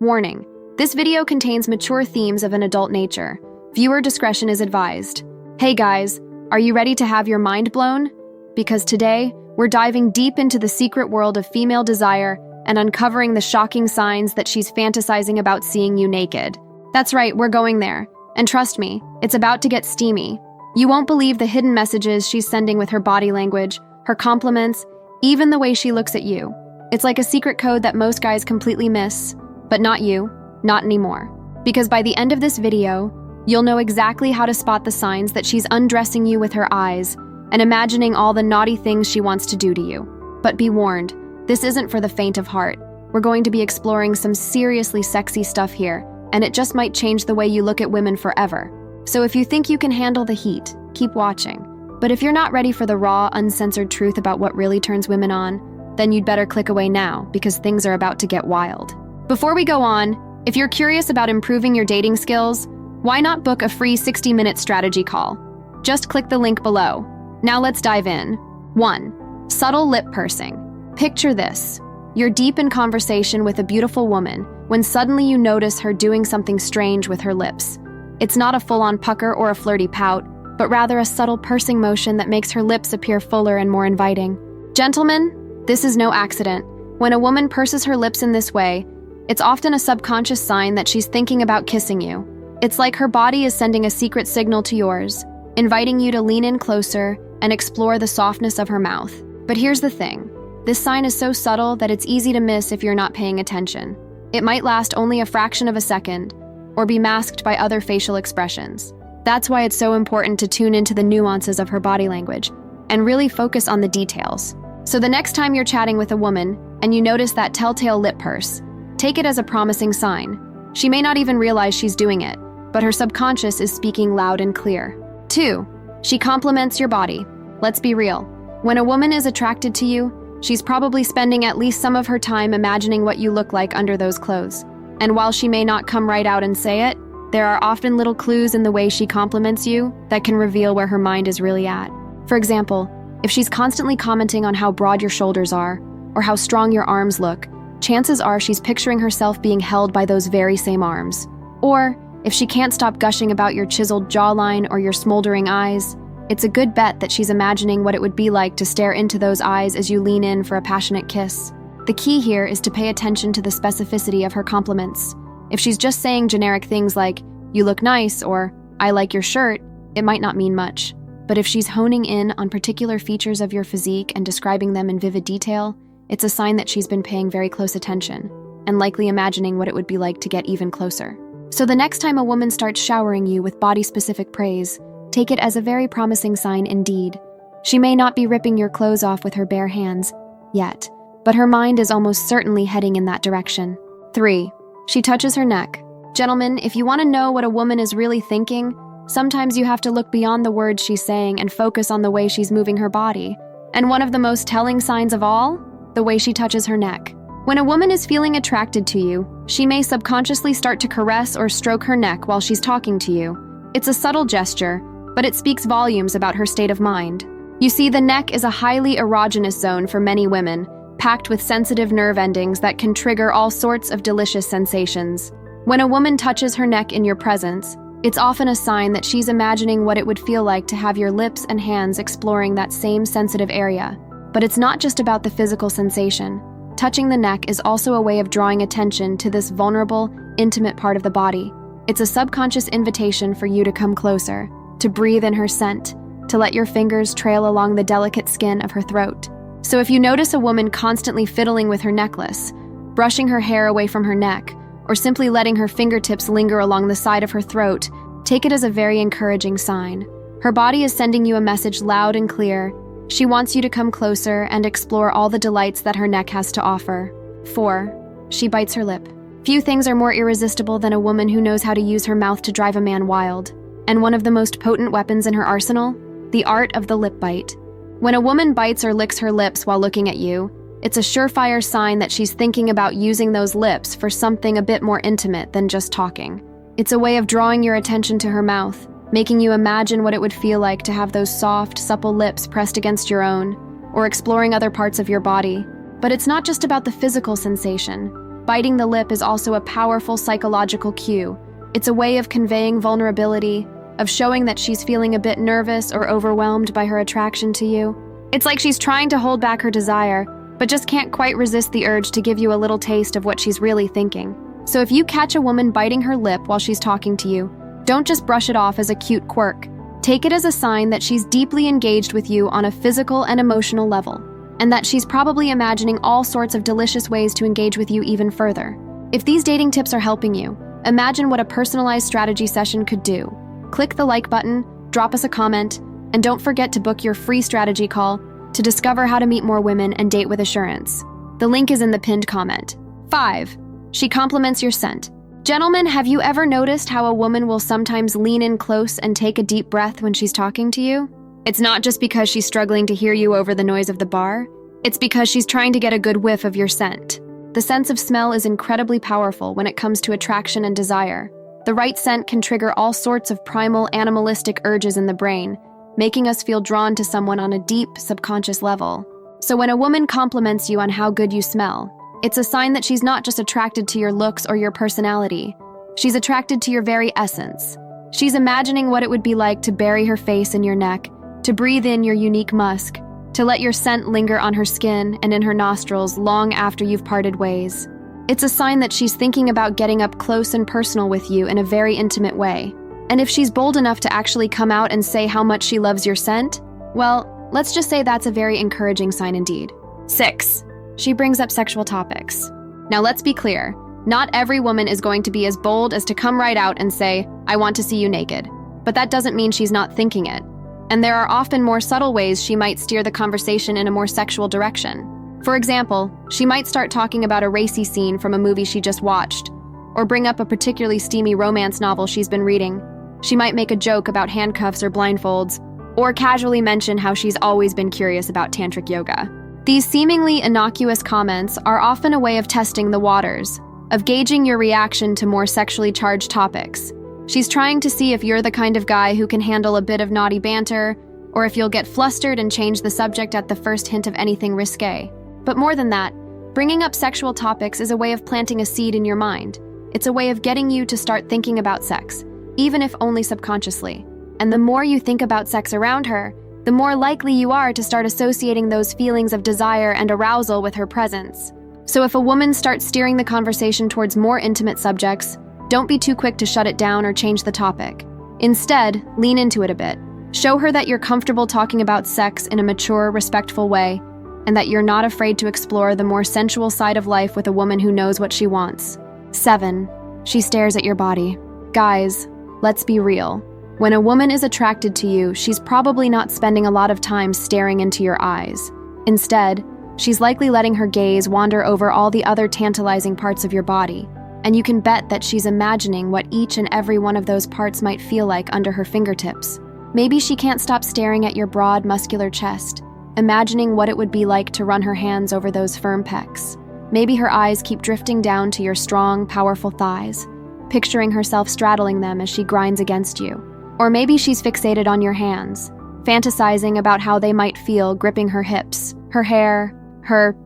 Warning: this video contains mature themes of an adult nature. Viewer discretion is advised. Hey guys, are you ready to have your mind blown? Because today, we're diving deep into the secret world of female desire and uncovering the shocking signs that she's fantasizing about seeing you naked. That's right, we're going there. And trust me, it's about to get steamy. You won't believe the hidden messages she's sending with her body language, her compliments, even the way she looks at you. It's like a secret code that most guys completely miss. But not you, not anymore. Because by the end of this video, you'll know exactly how to spot the signs that she's undressing you with her eyes and imagining all the naughty things she wants to do to you. But be warned, this isn't for the faint of heart. We're going to be exploring some seriously sexy stuff here, and it just might change the way you look at women forever. So if you think you can handle the heat, keep watching. But if you're not ready for the raw, uncensored truth about what really turns women on, then you'd better click away now, because things are about to get wild. Before we go on, if you're curious about improving your dating skills, why not book a free 60-minute strategy call? Just click the link below. Now let's dive in. 1. Subtle lip pursing. Picture this. You're deep in conversation with a beautiful woman when suddenly you notice her doing something strange with her lips. It's not a full-on pucker or a flirty pout, but rather a subtle pursing motion that makes her lips appear fuller and more inviting. Gentlemen, this is no accident. When a woman purses her lips in this way, it's often a subconscious sign that she's thinking about kissing you. It's like her body is sending a secret signal to yours, inviting you to lean in closer and explore the softness of her mouth. But here's the thing. This sign is so subtle that it's easy to miss if you're not paying attention. It might last only a fraction of a second, or be masked by other facial expressions. That's why it's so important to tune into the nuances of her body language and really focus on the details. So the next time you're chatting with a woman and you notice that telltale lip purse, take it as a promising sign. She may not even realize she's doing it, but her subconscious is speaking loud and clear. 2. She compliments your body. Let's be real. When a woman is attracted to you, she's probably spending at least some of her time imagining what you look like under those clothes. And while she may not come right out and say it, there are often little clues in the way she compliments you that can reveal where her mind is really at. For example, if she's constantly commenting on how broad your shoulders are, or how strong your arms look, chances are she's picturing herself being held by those very same arms. Or, if she can't stop gushing about your chiseled jawline or your smoldering eyes, it's a good bet that she's imagining what it would be like to stare into those eyes as you lean in for a passionate kiss. The key here is to pay attention to the specificity of her compliments. If she's just saying generic things like, "You look nice," or "I like your shirt," it might not mean much. But if she's honing in on particular features of your physique and describing them in vivid detail, it's a sign that she's been paying very close attention, and likely imagining what it would be like to get even closer. So the next time a woman starts showering you with body-specific praise, take it as a very promising sign indeed. She may not be ripping your clothes off with her bare hands, yet, but her mind is almost certainly heading in that direction. 3. She touches her neck. Gentlemen, if you want to know what a woman is really thinking, sometimes you have to look beyond the words she's saying and focus on the way she's moving her body. And one of the most telling signs of all? The way she touches her neck. When a woman is feeling attracted to you, she may subconsciously start to caress or stroke her neck while she's talking to you. It's a subtle gesture, but it speaks volumes about her state of mind. You see, the neck is a highly erogenous zone for many women, packed with sensitive nerve endings that can trigger all sorts of delicious sensations. When a woman touches her neck in your presence, it's often a sign that she's imagining what it would feel like to have your lips and hands exploring that same sensitive area. But it's not just about the physical sensation. Touching the neck is also a way of drawing attention to this vulnerable, intimate part of the body. It's a subconscious invitation for you to come closer, to breathe in her scent, to let your fingers trail along the delicate skin of her throat. So if you notice a woman constantly fiddling with her necklace, brushing her hair away from her neck, or simply letting her fingertips linger along the side of her throat, take it as a very encouraging sign. Her body is sending you a message loud and clear. She wants you to come closer and explore all the delights that her neck has to offer. 4. She bites her lip. Few things are more irresistible than a woman who knows how to use her mouth to drive a man wild. And one of the most potent weapons in her arsenal? The art of the lip bite. When a woman bites or licks her lips while looking at you, it's a surefire sign that she's thinking about using those lips for something a bit more intimate than just talking. It's a way of drawing your attention to her mouth, making you imagine what it would feel like to have those soft, supple lips pressed against your own, or exploring other parts of your body. But it's not just about the physical sensation. biting the lip is also a powerful psychological cue. It's a way of conveying vulnerability, of showing that she's feeling a bit nervous or overwhelmed by her attraction to you. It's like she's trying to hold back her desire, but just can't quite resist the urge to give you a little taste of what she's really thinking. So if you catch a woman biting her lip while she's talking to you, don't just brush it off as a cute quirk. Take it as a sign that she's deeply engaged with you on a physical and emotional level, and that she's probably imagining all sorts of delicious ways to engage with you even further. If these dating tips are helping you, imagine what a personalized strategy session could do. Click the like button, drop us a comment, and don't forget to book your free strategy call to discover how to meet more women and date with assurance. The link is in the pinned comment. 5. She compliments your scent. Gentlemen, have you ever noticed how a woman will sometimes lean in close and take a deep breath when she's talking to you? It's not just because she's struggling to hear you over the noise of the bar. It's because she's trying to get a good whiff of your scent. The sense of smell is incredibly powerful when it comes to attraction and desire. The right scent can trigger all sorts of primal animalistic urges in the brain, making us feel drawn to someone on a deep, subconscious level. So when a woman compliments you on how good you smell, it's a sign that she's not just attracted to your looks or your personality. She's attracted to your very essence. She's imagining what it would be like to bury her face in your neck, to breathe in your unique musk, to let your scent linger on her skin and in her nostrils long after you've parted ways. It's a sign that she's thinking about getting up close and personal with you in a very intimate way. And if she's bold enough to actually come out and say how much she loves your scent, well, let's just say that's a very encouraging sign indeed. 6. She brings up sexual topics. Now let's be clear, not every woman is going to be as bold as to come right out and say, "I want to see you naked." But that doesn't mean she's not thinking it. And there are often more subtle ways she might steer the conversation in a more sexual direction. For example, she might start talking about a racy scene from a movie she just watched, or bring up a particularly steamy romance novel she's been reading. She might make a joke about handcuffs or blindfolds, or casually mention how she's always been curious about tantric yoga. These seemingly innocuous comments are often a way of testing the waters, of gauging your reaction to more sexually charged topics. She's trying to see if you're the kind of guy who can handle a bit of naughty banter, or if you'll get flustered and change the subject at the first hint of anything risque. But more than that, bringing up sexual topics is a way of planting a seed in your mind. It's a way of getting you to start thinking about sex, even if only subconsciously. And the more you think about sex around her, the more likely you are to start associating those feelings of desire and arousal with her presence. So if a woman starts steering the conversation towards more intimate subjects, don't be too quick to shut it down or change the topic. Instead, lean into it a bit. Show her that you're comfortable talking about sex in a mature, respectful way, and that you're not afraid to explore the more sensual side of life with a woman who knows what she wants. 7. She stares at your body. Guys, let's be real. When a woman is attracted to you, she's probably not spending a lot of time staring into your eyes. Instead, she's likely letting her gaze wander over all the other tantalizing parts of your body, and you can bet that she's imagining what each and every one of those parts might feel like under her fingertips. Maybe she can't stop staring at your broad, muscular chest, imagining what it would be like to run her hands over those firm pecs. Maybe her eyes keep drifting down to your strong, powerful thighs, picturing herself straddling them as she grinds against you. Or maybe she's fixated on your hands, fantasizing about how they might feel gripping her hips, her hair,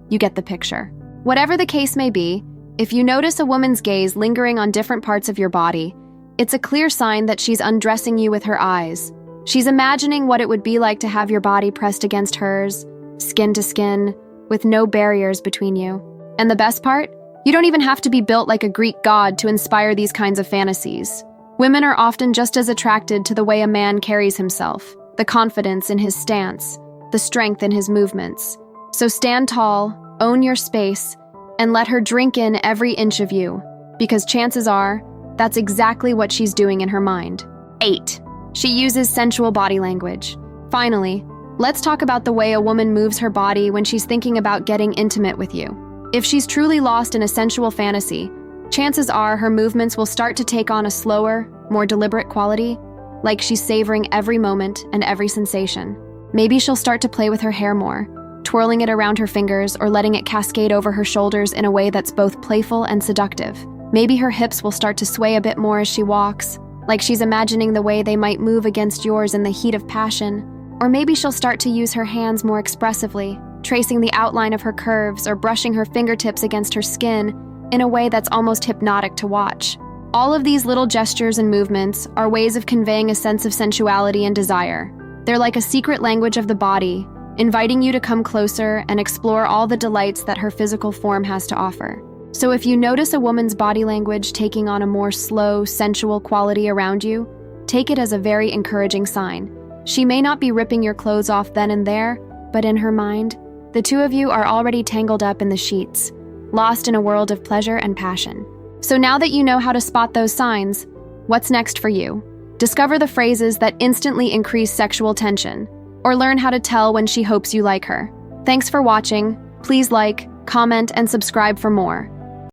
you get the picture. Whatever the case may be, if you notice a woman's gaze lingering on different parts of your body, it's a clear sign that she's undressing you with her eyes. She's imagining what it would be like to have your body pressed against hers, skin to skin, with no barriers between you. And the best part? You don't even have to be built like a Greek god to inspire these kinds of fantasies. Women are often just as attracted to the way a man carries himself, the confidence in his stance, the strength in his movements. So stand tall, own your space, and let her drink in every inch of you, because chances are, that's exactly what she's doing in her mind. 8. She uses sensual body language. Finally, let's talk about the way a woman moves her body when she's thinking about getting intimate with you. If she's truly lost in a sensual fantasy, chances are her movements will start to take on a slower, more deliberate quality, like she's savoring every moment and every sensation. Maybe she'll start to play with her hair more, twirling it around her fingers or letting it cascade over her shoulders in a way that's both playful and seductive. Maybe her hips will start to sway a bit more as she walks, like she's imagining the way they might move against yours in the heat of passion. Or maybe she'll start to use her hands more expressively, tracing the outline of her curves or brushing her fingertips against her skin in a way that's almost hypnotic to watch. All of these little gestures and movements are ways of conveying a sense of sensuality and desire. They're like a secret language of the body, inviting you to come closer and explore all the delights that her physical form has to offer. So if you notice a woman's body language taking on a more slow, sensual quality around you, take it as a very encouraging sign. She may not be ripping your clothes off then and there, but in her mind, the two of you are already tangled up in the sheets, lost in a world of pleasure and passion. So now that you know how to spot those signs, what's next for you? Discover the phrases that instantly increase sexual tension, or learn how to tell when she hopes you like her. Thanks for watching. Please like, comment, and subscribe for more.